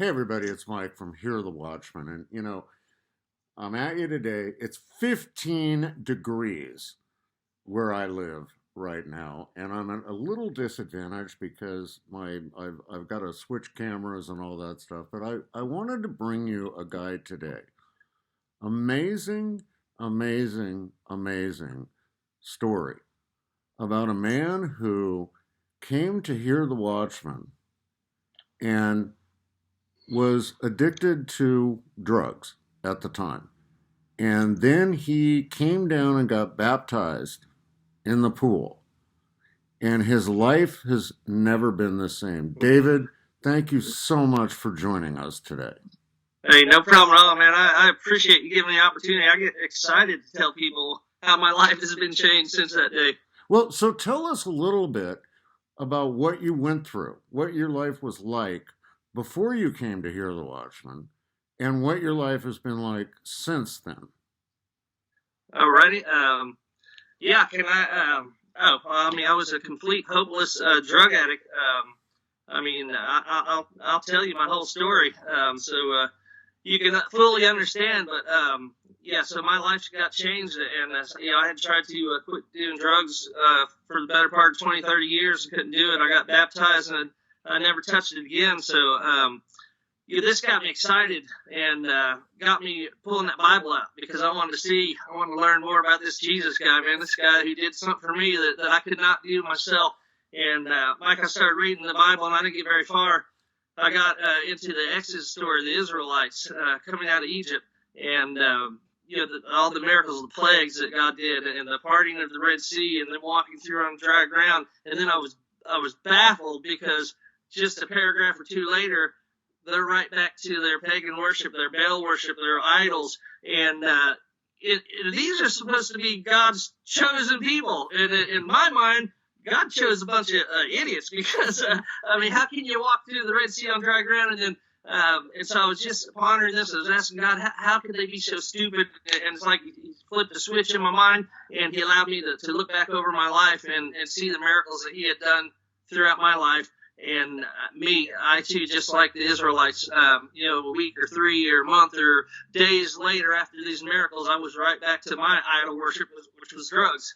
Hey everybody, it's Mike from Here the Watchmen, and I'm at you today. It's 15 degrees where I live right now, and I'm at a little disadvantage because I've got to switch cameras and all that stuff. But I wanted to bring you a guy today. Amazing, amazing, amazing story about a man who came to Hear the Watchmen and was addicted to drugs at the time. And then he came down and got baptized in the pool. And his life has never been the same. David, thank you so much for joining us today. Hey, no problem at all, man. I appreciate you giving me the opportunity. I get excited to tell people how my life has been changed since that day. Well, so tell us a little bit about what you went through, what your life was like before you came to Hear the Watchman, and what your life has been like since then. Alrighty. Yeah, can I? I was a complete hopeless drug addict. I'll tell you my whole story, so you can fully understand. But yeah, so my life got changed, and I had tried to quit doing drugs for the better part of 20, 30 years. Couldn't do it. I got baptized, and I never touched it again. So this got me excited and got me pulling that Bible out because I wanted to learn more about this Jesus guy, man. This guy who did something for me that I could not do myself. And I started reading the Bible, and I didn't get very far. I got into the Exodus story of the Israelites coming out of Egypt, and all the miracles, the plagues that God did, and the parting of the Red Sea, and then walking through on dry ground. And then I was baffled because just a paragraph or two later, they're right back to their pagan worship, their Baal worship, their idols, and these are supposed to be God's chosen people. And in my mind, God chose a bunch of idiots because, how can you walk through the Red Sea on dry ground? And then, and so I was just pondering this. I was asking God, how could they be so stupid? And it's like he flipped a switch in my mind, and he allowed me to look back over my life and see the miracles that he had done throughout my life. And I too, just like the Israelites, a week or 3 or a month or days later after these miracles, I was right back to my idol worship, which was drugs.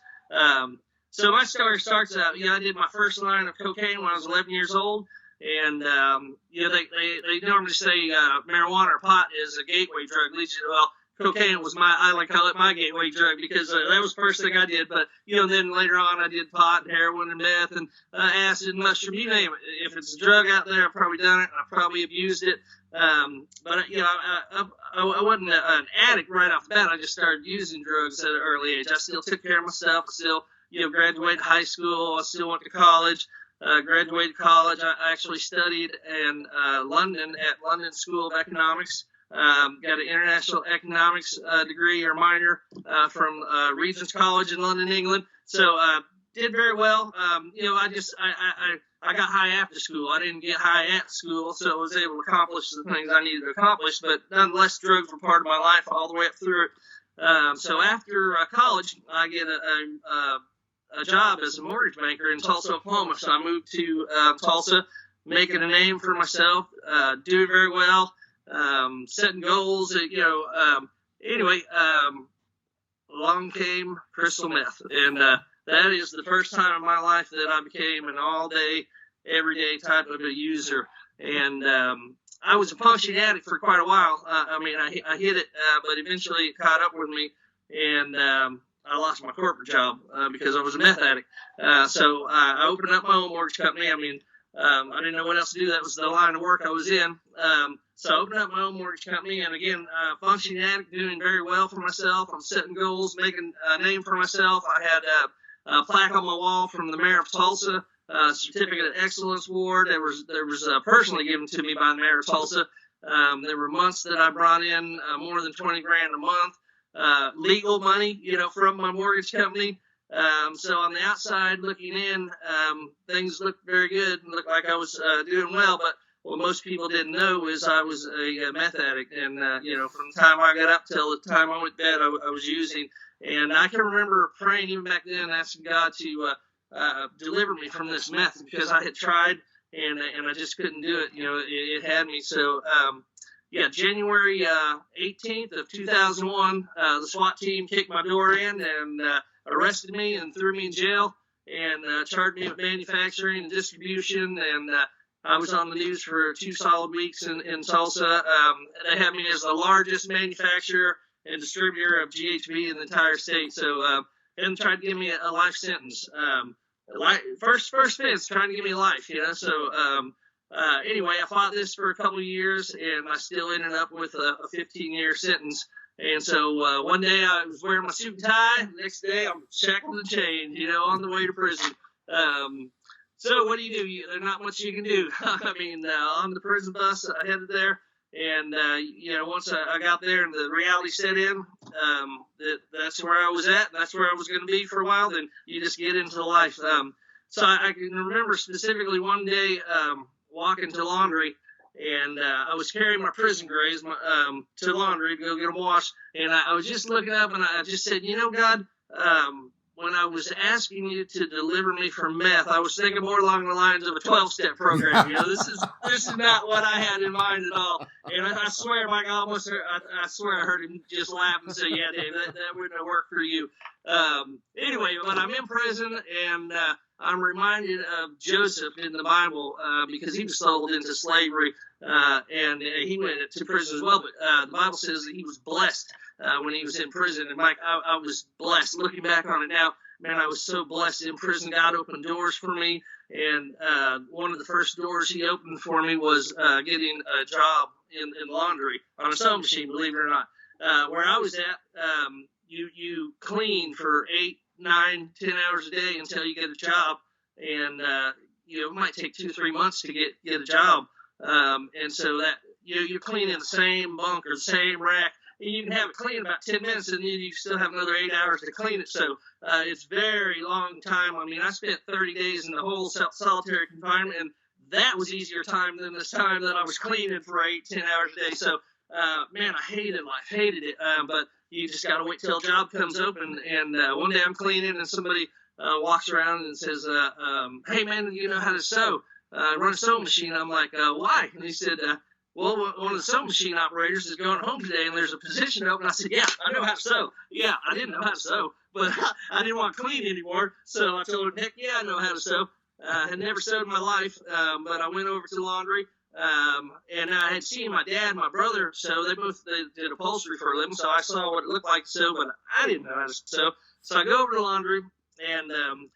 So my story starts out, I did my first line of cocaine when I was 11 years old. And, they normally say marijuana or pot is a gateway drug. Well, cocaine was I like to call it my gateway drug because that was the first thing I did. But, then later on I did pot and heroin and meth and acid and mushroom, you name it. If it's a drug out there, I've probably done it and I've probably abused it. But I wasn't an addict right off the bat. I just started using drugs at an early age. I still took care of myself. I still, graduated high school. I still went to college. Graduated college. I actually studied in London at London School of Economics. Got an international economics degree or minor from Regent's College in London, England. So did very well. I got high after school. I didn't get high at school, so I was able to accomplish the things I needed to accomplish. But nonetheless, drugs were part of my life all the way up through it. So after college, I get a job as a mortgage banker in Tulsa, Oklahoma. So I moved to Tulsa, making a name for myself, doing very well. Setting goals, along came crystal meth. And that is the first time in my life that I became an all-day, everyday type of a user. And I was a functioning addict for quite a while. I hit it, but eventually it caught up with me. And I lost my corporate job because I was a meth addict. So I opened up my own mortgage company. I didn't know what else to do. That was the line of work I was in. So I opened up my own mortgage company, and again, functioning addict, doing very well for myself. I'm setting goals, making a name for myself. I had a plaque on my wall from the mayor of Tulsa, Certificate of Excellence Award. There was personally given to me by the mayor of Tulsa. There were months that I brought in more than $20,000 a month, legal money, from my mortgage company. So on the outside looking in, things looked very good and looked like I was doing well. But what most people didn't know is I was a meth addict. And, from the time I got up till the time I went to bed, I was using. And I can remember praying even back then, asking God to deliver me from this meth because I had tried and I just couldn't do it. It had me. So yeah, January 18th of 2001, the SWAT team kicked my door in and arrested me and threw me in jail and charged me with manufacturing and distribution. And I was on the news for 2 solid weeks in Tulsa. They had me as the largest manufacturer and distributor of GHB in the entire state. So and tried to give me a life sentence. First offense, trying to give me life. So. Anyway, I fought this for a couple of years, and I still ended up with a 15-year sentence. And so one day I was wearing my suit and tie. The next day I'm shackled and chained, on the way to prison. So what do? There's not much you can do. I mean, on the prison bus, I headed there. And, once I got there and the reality set in, that's where I was at. That's where I was going to be for a while. Then you just get into life. So I can remember specifically one day walking to laundry, and I was carrying my prison grays to laundry to go get them washed. And I was just looking up, and I just said, God, when I was asking you to deliver me from meth, I was thinking more along the lines of a 12-step program. This is not what I had in mind at all. And I swear, Mike, I swear I heard him just laugh and say, "Yeah, Dave, that wouldn't have worked for you." Anyway, when I'm in prison and I'm reminded of Joseph in the Bible because he was sold into slavery and he went to prison as well. But the Bible says that he was blessed when he was in prison. And Mike, I was blessed. Looking back on it now, man, I was so blessed in prison. God opened doors for me. And one of the first doors he opened for me was getting a job in laundry on a sewing machine, believe it or not. Where I was at, you clean for 8, 9, 10 hours a day until you get a job. And, it might take 2-3 months to get a job. And so that, you're cleaning the same bunk or the same rack. And you can have it clean about 10 minutes, and then you still have another 8 hours to clean it. So it's very long time. I mean, I spent 30 days in the whole solitary confinement, and that was easier time than this time that I was cleaning for 8, 10 hours a day. So, man, I hated life, hated it. But you just got to wait till a job comes open. And one day I'm cleaning, and somebody walks around and says, "Hey, man, you know how to sew? Run a sewing machine." I'm like, "Why?" And he said, "Well, one of the sewing machine operators is going home today, and there's a position open." I said, "Yeah, I know how to sew." Yeah, I didn't know how to sew, but I didn't want to clean anymore. So I told him, "Heck yeah, I know how to sew." I had never sewed in my life, but I went over to the laundry, and I had seen my dad and my brother sew. They did upholstery for a living, so I saw what it looked like to sew, but I didn't know how to sew. So I go over to the laundry, and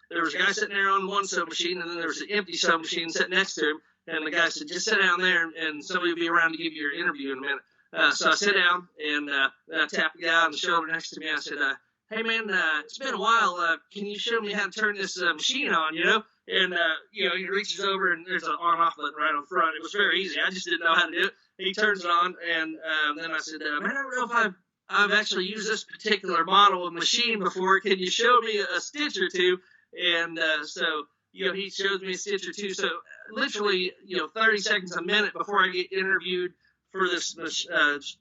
there was a guy sitting there on one sewing machine, and then there was an empty sewing machine sitting next to him. And the guy said, "Just sit down there, and somebody will be around to give you your interview in a minute." So I sat down, and I tapped the guy on the shoulder next to me. I said, "Hey, man, it's been a while. Can you show me how to turn this machine on, And, he reaches over, and there's an on-off button right on front. It was very easy. I just didn't know how to do it. He turns it on, and then I said, "Man, I don't know if I've actually used this particular model of machine before. Can you show me a stitch or two?" And so he shows me a stitch or two. So literally, 30 seconds, a minute before I get interviewed for this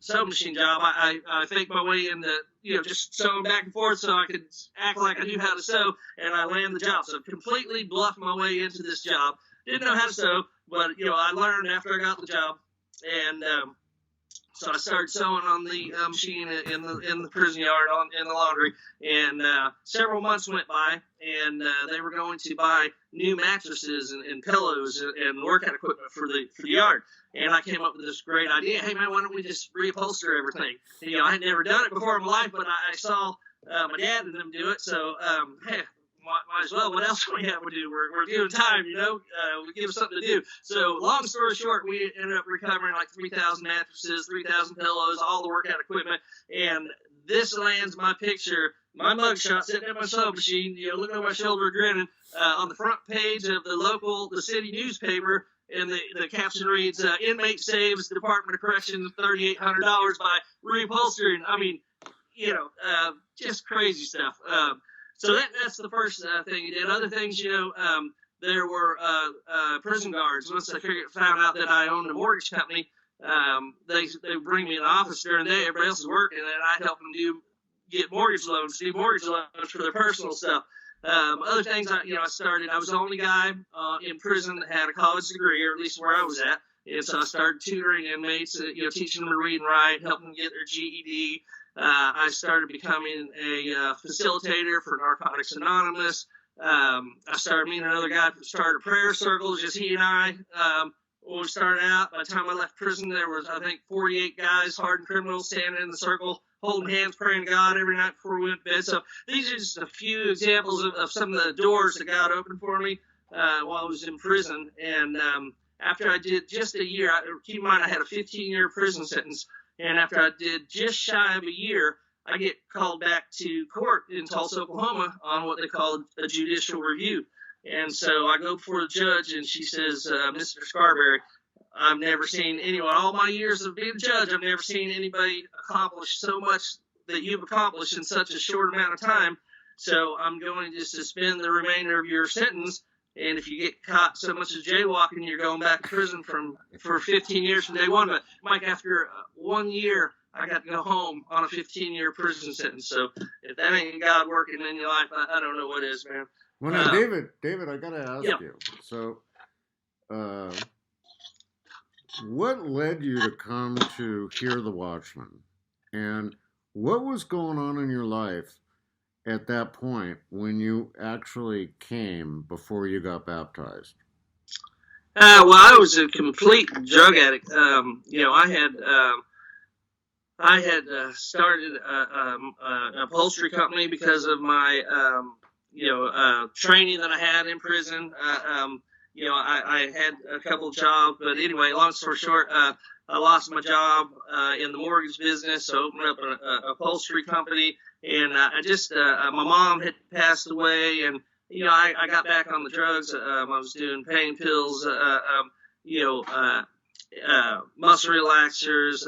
sewing machine job, I faked my way into, just sewing back and forth so I could act like I knew how to sew, and I landed the job. So completely bluffed my way into this job. Didn't know how to sew, but, I learned after I got the job. And so I started sewing on the machine in the prison yard in the laundry, and several months went by, and they were going to buy new mattresses and pillows and workout equipment for the yard. And I came up with this great idea. "Hey, man, why don't we just reupholster everything?" I had never done it before in my life, but I saw my dad and them do it. So, hey, might as well. What else do we have to do? We're doing time, we give us something to do. So long story short, we ended up recovering like 3,000 mattresses, 3,000 pillows, all the workout equipment. And this lands my picture, my mugshot sitting at my sewing machine, looking over my shoulder, grinning, on the front page of the city newspaper. And the caption reads, "Inmate saves Department of Corrections $3,800 by reupholstering." I mean, just crazy stuff. So that's the first thing he did. Other things, there were prison guards. Once I found out that I owned a mortgage company, they bring me in the office during the day. Everybody else is working, and I help them do mortgage loans for their personal stuff. Other things, I was the only guy in prison that had a college degree, or at least where I was at. And so I started tutoring inmates, teaching them to read and write, helping them get their GED. I started becoming a facilitator for Narcotics Anonymous. I started meeting another guy who started a prayer circle, just he and I. When we started out, by the time I left prison, there was, I think, 48 guys, hardened criminals, standing in the circle, holding hands, praying to God every night before we went to bed. So these are just a few examples of some of the doors that God opened for me while I was in prison. And after I did just a year, keep in mind I had a 15-year prison sentence, and after I did just shy of a year, I get called back to court in Tulsa, Oklahoma on what they call a judicial review. And so I go before the judge, and she says, Mr. Scarberry, I've never seen anyone, all my years of being a judge, I've never seen anybody accomplish so much that you've accomplished in such a short amount of time. So I'm going to suspend the remainder of your sentence. And if you get caught so much as jaywalking, you're going back to prison for 15 years from day one. But, Mike, after 1 year, I got to go home on a 15-year prison sentence. So if that ain't God working in your life, I don't know what is, man. Well, now, David, I got to ask you. So, what led you to come to hear the Watchmen? And what was going on in your life at that point when you actually came before you got baptized? Well, I was a complete drug addict. I had started an upholstery company because of my training that I had in prison. I had a couple of jobs, but anyway, long story short, I lost my job in the mortgage business, so I opened up an upholstery company, and my mom had passed away, and I got back on the drugs. I was doing pain pills, muscle relaxers,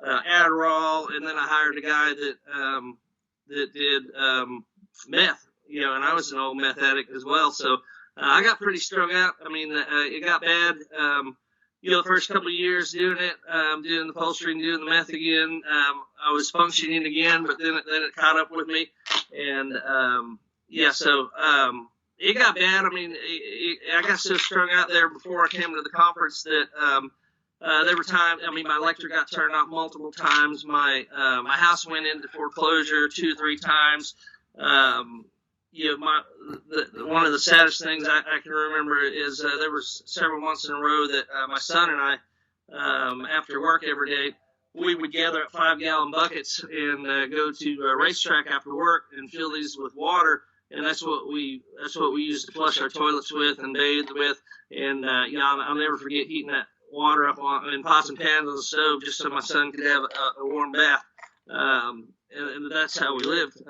Adderall, and then I hired a guy that did meth, and I was an old meth addict as well, so I got pretty strung out. I mean, it got bad. The first couple of years doing it, doing the upholstery and doing the meth again, I was functioning again, but then it caught up with me, and so it got bad. I mean, I got so strung out there before I came to the conference that there were times. I mean, my electric got turned off multiple times. My house went into foreclosure 2 or 3 times. One of the saddest things I can remember is there was several months in a row that my son and I, after work every day, we would gather up 5-gallon buckets and go to a racetrack after work and fill these with water, and that's what we used to flush our toilets with and bathe with. And I'll never forget heating that water up in pots and pans on the stove just so my son could have a warm bath. And that's how we lived.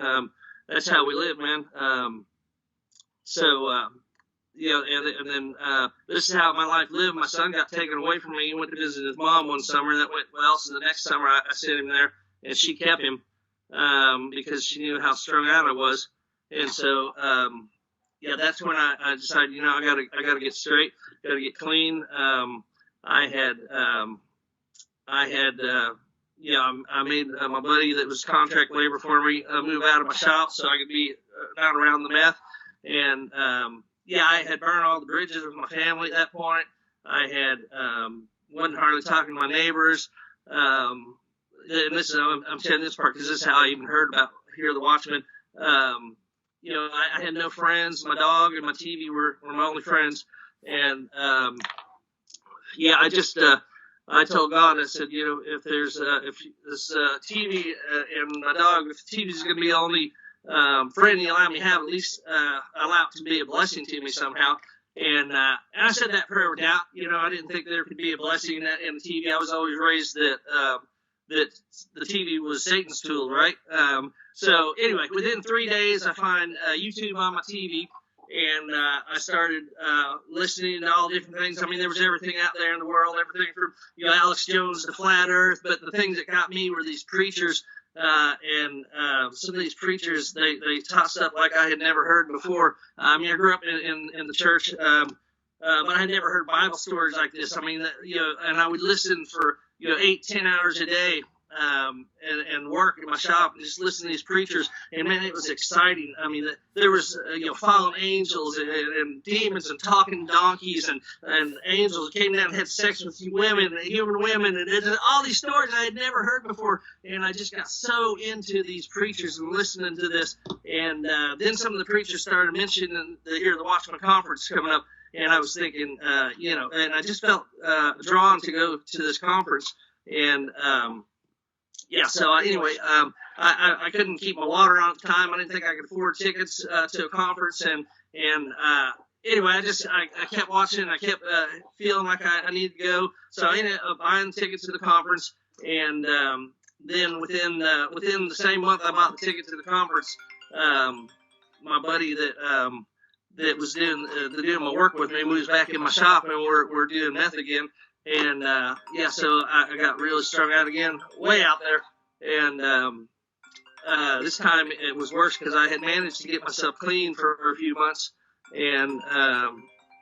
That's how we live, man. And then this is how my life lived. My son got taken away from me. He went to visit his mom one summer. That went well. So the next summer I sent him there, and she kept him because she knew how strung out I was. And so, that's when I decided, I gotta get straight, gotta get clean. I made my buddy that was contract labor for me move out of my shop so I could be not around the meth. And I had burned all the bridges with my family at that point. I had wasn't hardly talking to my neighbors. And this is, I'm telling this part because this is how I even heard about Hear the Watchmen. I had no friends. My dog and my TV were my only friends. And I told God, I said, if there's if this TV and my dog, if the TV is going to be the only friend you allow me to have, at least allow it to be a blessing to me somehow. And I said that prayer with doubt. I didn't think there could be a blessing in the TV. I was always raised that the TV was Satan's tool, right? So anyway, within 3 days, I find YouTube on my TV. And I started listening to all different things. I mean, there was everything out there in the world, everything from Alex Jones to Flat Earth. But the things that got me were these preachers, and some of these preachers they taught stuff like I had never heard before. I mean, I grew up in the church, but I had never heard Bible stories like this. I mean, and I would listen for 8-10 hours a day and work in my shop and just listen to these preachers. And man, it was exciting. I mean, there was fallen angels and demons and talking donkeys and angels came down and had sex with women and human women and all these stories I had never heard before. And I just got so into these preachers and listening to this. And then some of the preachers started mentioning the Watchmen conference coming up. And I was thinking, and I just felt drawn to go to this conference. And, I couldn't keep my water on at the time. I didn't think I could afford tickets to a conference. And anyway, I kept watching. I kept feeling like I needed to go. So I ended up buying tickets to the conference. And then within the same month I bought the ticket to the conference, my buddy that was doing my work with me moves back in my shop, and we're doing meth again. And so I got really strung out again, way out there. And this time it was worse because I had managed to get myself clean for a few months, and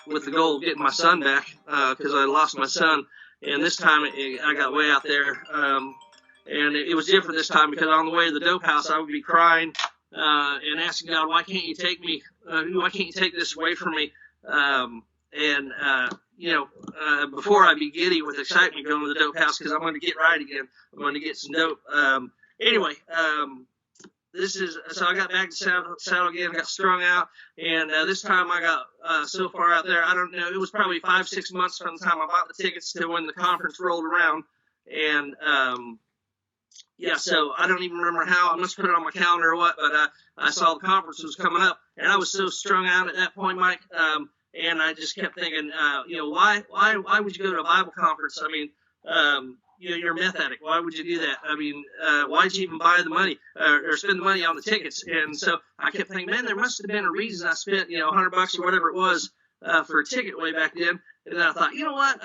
with the goal of getting my son back because I lost my son. And this time I got way out there, and it was different this time because on the way to the dope house I would be crying and asking God, why can't you take me? Why can't you take this away from me? Before I be giddy with excitement going to the dope house because I'm going to get right again. I'm going to get some dope. So I got back to saddle again, got strung out, and this time I got so far out there, I don't know, it was probably 5-6 months from the time I bought the tickets to when the conference rolled around. And so I don't even remember how. I must put it on my calendar or what, but I saw the conference was coming up, and I was so strung out at that point, Mike. And I just kept thinking, why would you go to a Bible conference? I mean, you're a meth addict. Why would you do that? I mean, why'd you even buy the money or spend the money on the tickets? And so I kept thinking, man, there must have been a reason I spent, $100 or whatever it was for a ticket way back then. And then I thought, you know what?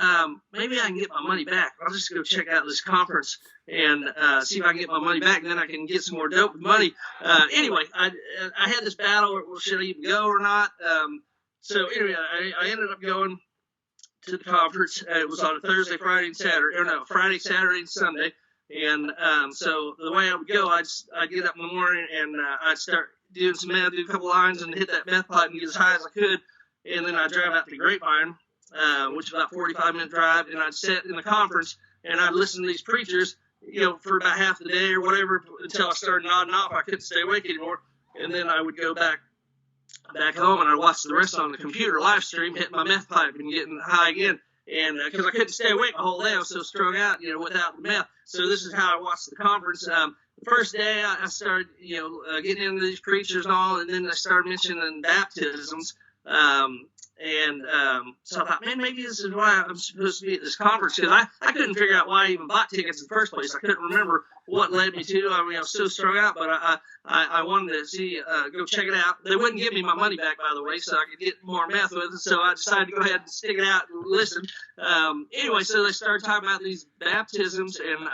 Maybe I can get my money back. I'll just go check out this conference and see if I can get my money back, and then I can get some more dope with money. Anyway, I had this battle. Should I even go or not? So anyway, I ended up going to the conference. It was on a Thursday, Friday, and Saturday. Or no, Friday, Saturday, and Sunday. And so the way I would go, I'd get up in the morning and I'd start doing some meth, do a couple lines, and hit that meth pipe and get as high as I could. And then I'd drive out to the Grapevine, which is about a 45-minute drive, and I'd sit in the conference and I'd listen to these preachers, for about half the day or whatever until I started nodding off. I couldn't stay awake anymore. And then I would go back home and I'd watch the rest on the computer live stream, hitting my meth pipe and getting high again. And because I couldn't stay awake the whole day, I was so strung out, without the meth. So this is how I watched the conference. The first day I started, getting into these preachers and all, and then I started mentioning baptisms. So I thought, man, maybe this is why I'm supposed to be at this conference, because I couldn't figure out why I even bought tickets in the first place. I couldn't remember what led me to. I mean, I was so strung out, but I wanted to see, go check it out. They wouldn't give me my money back, by the way, so I could get more meth with it. So I decided to go ahead and stick it out and listen. Anyway, so they started talking about these baptisms, and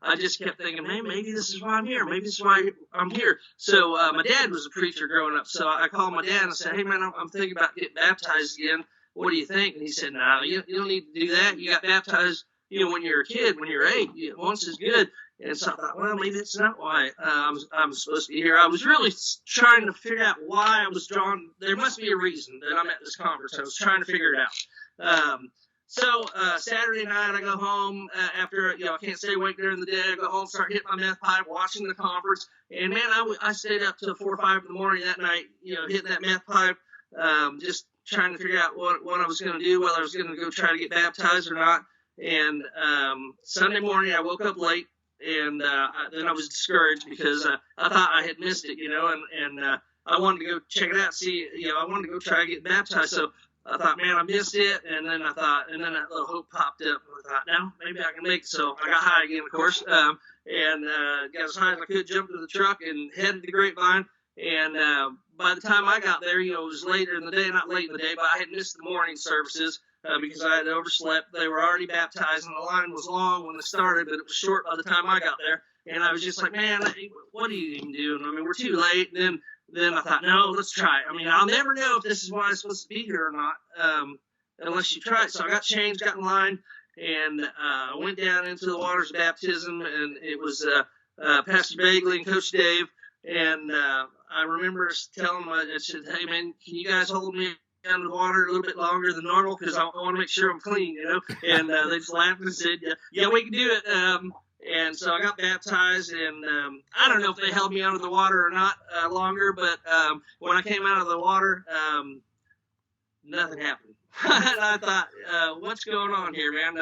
I just kept thinking, hey, maybe this is why I'm here. Maybe this is why I'm here. So my dad was a preacher growing up. So I called my dad and I said, hey, man, I'm thinking about getting baptized again. What do you think? And he said, no, you don't need to do that. You got baptized, when you're a kid, when you're 8. Once is good. And so I thought, well, maybe that's not why I'm supposed to be here. I was really trying to figure out why I was drawn. There must be a reason that I'm at this conference. I was trying to figure it out. So Saturday night, I go home after, I can't stay awake during the day. I go home, start hitting my meth pipe, watching the conference. And, man, I stayed up till 4 or 5 in the morning that night, hitting that meth pipe, just trying to figure out what I was going to do, whether I was going to go try to get baptized or not. And Sunday morning, I woke up late, and then I was discouraged because I thought I had missed it, and I wanted to go check it out, see, I wanted to go try to get baptized. So I thought, man, I missed it, and then that little hope popped up, and I thought, no, maybe I can make it. So I got high again, of course, and got as high as I could, jumped in the truck, and headed to Grapevine. And by the time I got there, it was later in the day, not late in the day, but I had missed the morning services because I had overslept. They were already baptized, and the line was long when they started, but it was short by the time I got there. And I was just like, man, what are you even doing? I mean, we're too late. And then I thought, no, let's try it. I mean, I'll never know if this is why I'm supposed to be here or not unless you try it. So I got changed, got in line, and I went down into the waters of baptism, and it was Pastor Bagley and Coach Dave, and I remember telling them, I said, "Hey man, can you guys hold me under the water a little bit longer than normal because I want to make sure I'm clean, you know?" And they just laughed and said, "Yeah, we can do it." And so I got baptized, and I don't know if they held me under the water or not longer, but when I came out of the water, nothing happened. And I thought, what's going on here, man?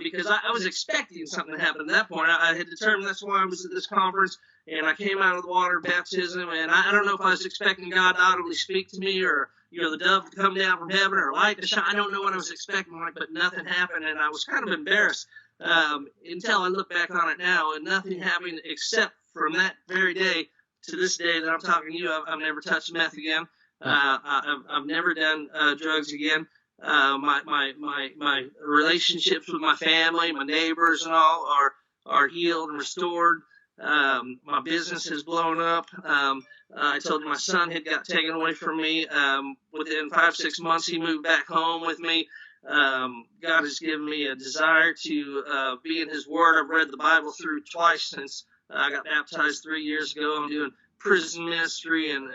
Because I was expecting something to happen at that point. I had determined that's why I was at this conference, and I came out of the water baptism, and I don't know if I was expecting God to audibly speak to me, or the dove to come down from heaven, or light to shine. I don't know what I was expecting, but nothing happened, and I was kind of embarrassed until I look back on it now, and nothing happened except from that very day to this day that I'm talking to you. I've never touched meth again. I've never done drugs again. My relationships with my family, my neighbors, and all are healed and restored. My business has blown up. I told you my son had got taken away from me. Within 5-6 months, he moved back home with me. God has given me a desire to be in His Word. I've read the Bible through twice since I got baptized 3 years ago. I'm doing prison ministry and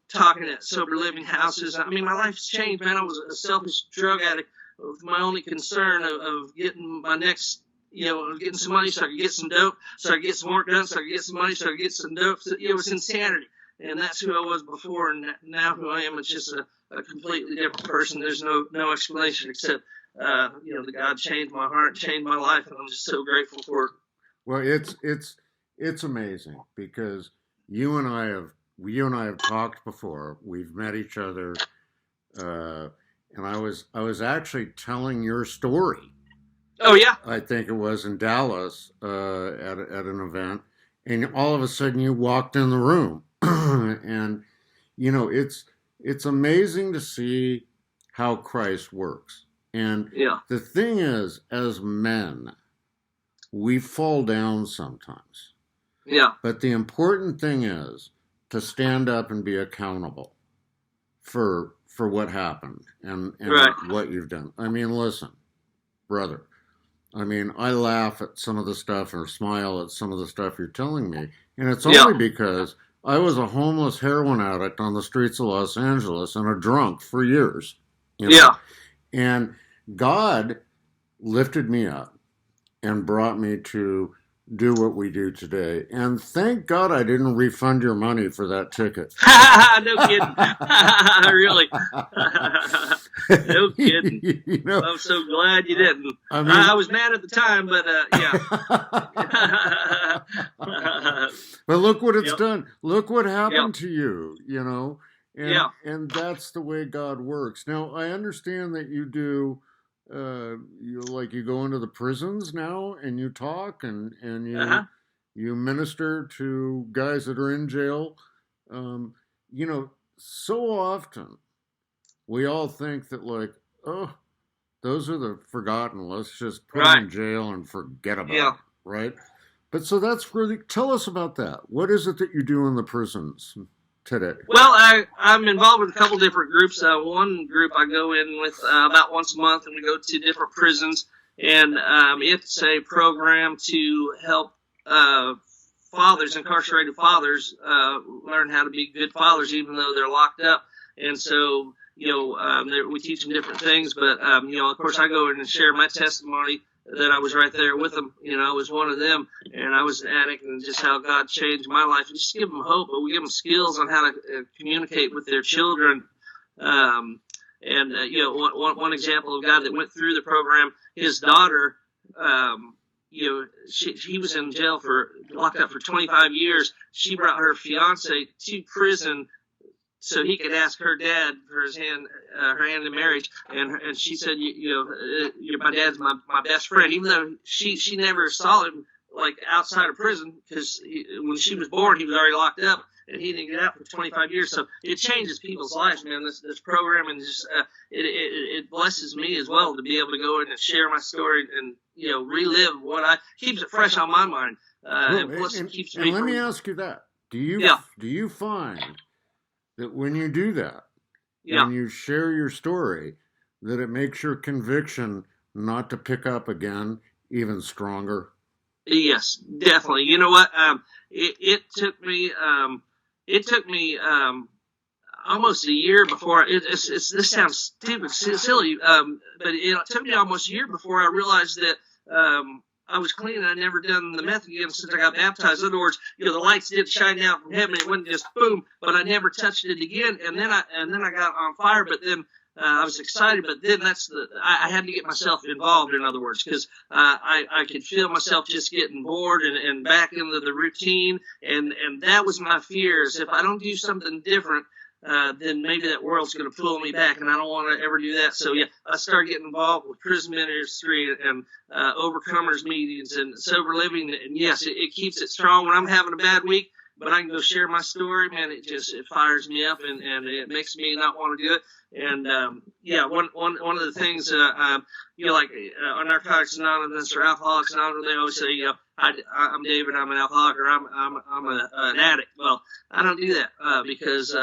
talking at sober living houses. I mean, my life's changed, man. I was a selfish drug addict with my only concern of getting my next, getting some money so I could get some dope, so I could get some work done, so I could get some money, so I could get some dope. So, it was insanity. And that's who I was before, and now who I am is just a completely different person. There's no explanation except, that God changed my heart, changed my life, and I'm just so grateful for it. Well, it's amazing because you and I have talked before. We've met each other, and I was actually telling your story. Oh yeah, I think it was in Dallas at an event, and all of a sudden you walked in the room, and it's amazing to see how Christ works. And the thing is, as men, we fall down sometimes. Yeah. But the important thing is to stand up and be accountable for what happened and what you've done. I mean, listen, brother. I mean, I laugh at some of the stuff or smile at some of the stuff you're telling me. And it's only because I was a homeless heroin addict on the streets of Los Angeles and a drunk for years. Yeah. And God lifted me up and brought me to do what we do today. And thank God I didn't refund your money for that ticket. No kidding. Really. No kidding. I'm so glad you didn't. I mean, I was mad at the time, but yeah. But look what it's done. Look what happened to you, And that's the way God works. Now, I understand that you do you go into the prisons now and you talk and you minister to guys that are in jail. So often we all think that those are the forgotten. Let's just put them in jail and forget about it, right? But so that's really, tell us about that. What is it that you do in the prisons today? Well, I'm involved with a couple different groups. One group I go in with about once a month, and we go to different prisons, and it's a program to help fathers, incarcerated fathers, learn how to be good fathers, even though they're locked up. And so, we teach them different things, but of course, I go in and share my testimony that I was right there with them. I was one of them, and I was an addict, and just how God changed my life. And just give them hope, but we give them skills on how to communicate with their children. One example of a guy that went through the program, his daughter, he was in jail locked up for 25 years. She brought her fiance to prison so he could ask her dad for her hand in marriage, and she said, my dad's my best friend, even though she never saw him outside of prison, because when she was born he was already locked up and he didn't get out for 25 years. So it changes people's lives, man. This program, and just it blesses me as well to be able to go in and share my story and relive keeps it fresh on my mind. Let me ask you that: do you find that when you do that, when you share your story, that it makes your conviction not to pick up again even stronger? Yes, definitely. You know what? It took me. It took me almost a year before. This sounds stupid, silly, but it took me almost a year before I realized that I was clean and I'd never done the meth again since I got baptized. In other words, the lights did shine down from heaven. It wasn't just boom, but I never touched it again. And then I got on fire. But then I was excited. But then I had to get myself involved. In other words, because I could feel myself just getting bored and back into the routine. And that was my fear, is if I don't do something different, then maybe that world's going to pull me back, and I don't want to ever do that. So, yeah, I started getting involved with prison ministry and overcomers meetings and sober living. And, yes, it keeps it strong when I'm having a bad week, but I can go share my story. Man, it fires me up, and it makes me not want to do it. And, yeah, one of the things, on Narcotics Anonymous or Alcoholics Anonymous, they always say, I'm David, I'm an alcoholic, or I'm an addict. Well, I don't do that because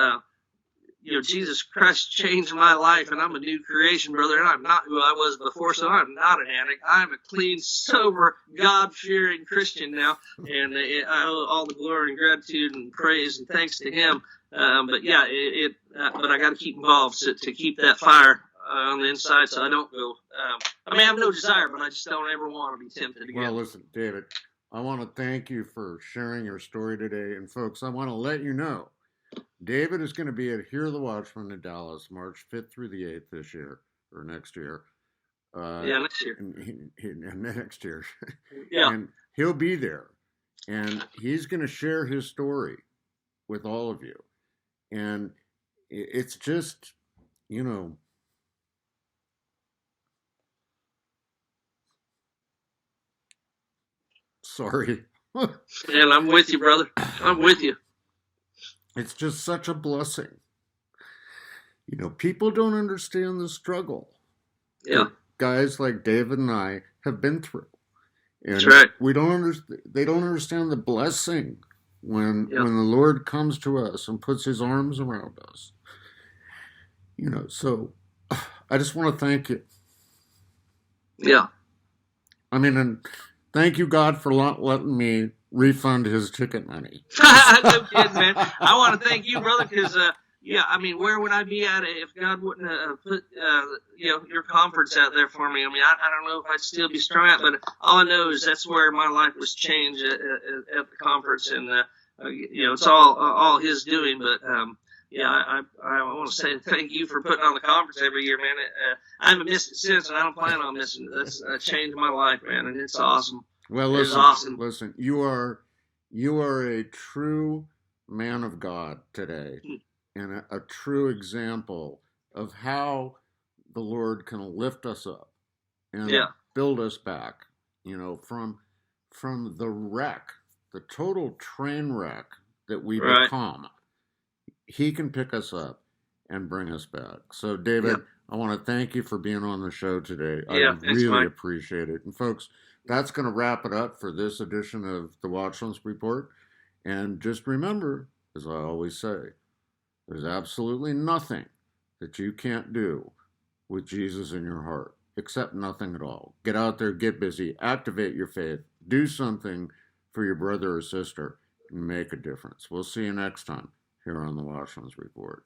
Jesus Christ changed my life, and I'm a new creation, brother, and I'm not who I was before, so I'm not an addict. I'm a clean, sober, God-fearing Christian now, and I owe all the glory and gratitude and praise and thanks to Him. But yeah, but I got to keep involved to keep that fire on the inside, so I don't go. I have no desire, but I just don't ever want to be tempted again. Well, listen, David, I want to thank you for sharing your story today, and folks, I want to let you know, David is going to be at Hear the Watchmen in Dallas, March 5th through the 8th this year, or next year. Next year. And next year. Yeah. And he'll be there. And he's going to share his story with all of you. And it's just, sorry. And I'm with you, brother. I'm with you. It's just such a blessing. People don't understand the struggle. Yeah. Guys like David and I have been through. And that's right. They don't understand the blessing when the Lord comes to us and puts His arms around us. So I just want to thank you. Yeah. And thank you, God, for not letting me refund his ticket money. No kidding, man. I want to thank you, brother, because where would I be at if God wouldn't have put your conference out there for me? I don't know if I'd still be strung out, but all I know is that's where my life was changed at the conference, and it's all His doing. But I want to say thank you for putting on the conference every year, man. I haven't missed it since, and I don't plan on missing it. That's changed my life, man, and it's awesome. Well, listen, you are a true man of God today, and a true example of how the Lord can lift us up and build us back, from the wreck, the total train wreck that we become. He can pick us up and bring us back. So, David, I want to thank you for being on the show today. I really appreciate it. And folks, that's going to wrap it up for this edition of the Watchman's Report. And just remember, as I always say, there's absolutely nothing that you can't do with Jesus in your heart, except nothing at all. Get out there, get busy, activate your faith, do something for your brother or sister, and make a difference. We'll see you next time here on the Watchman's Report.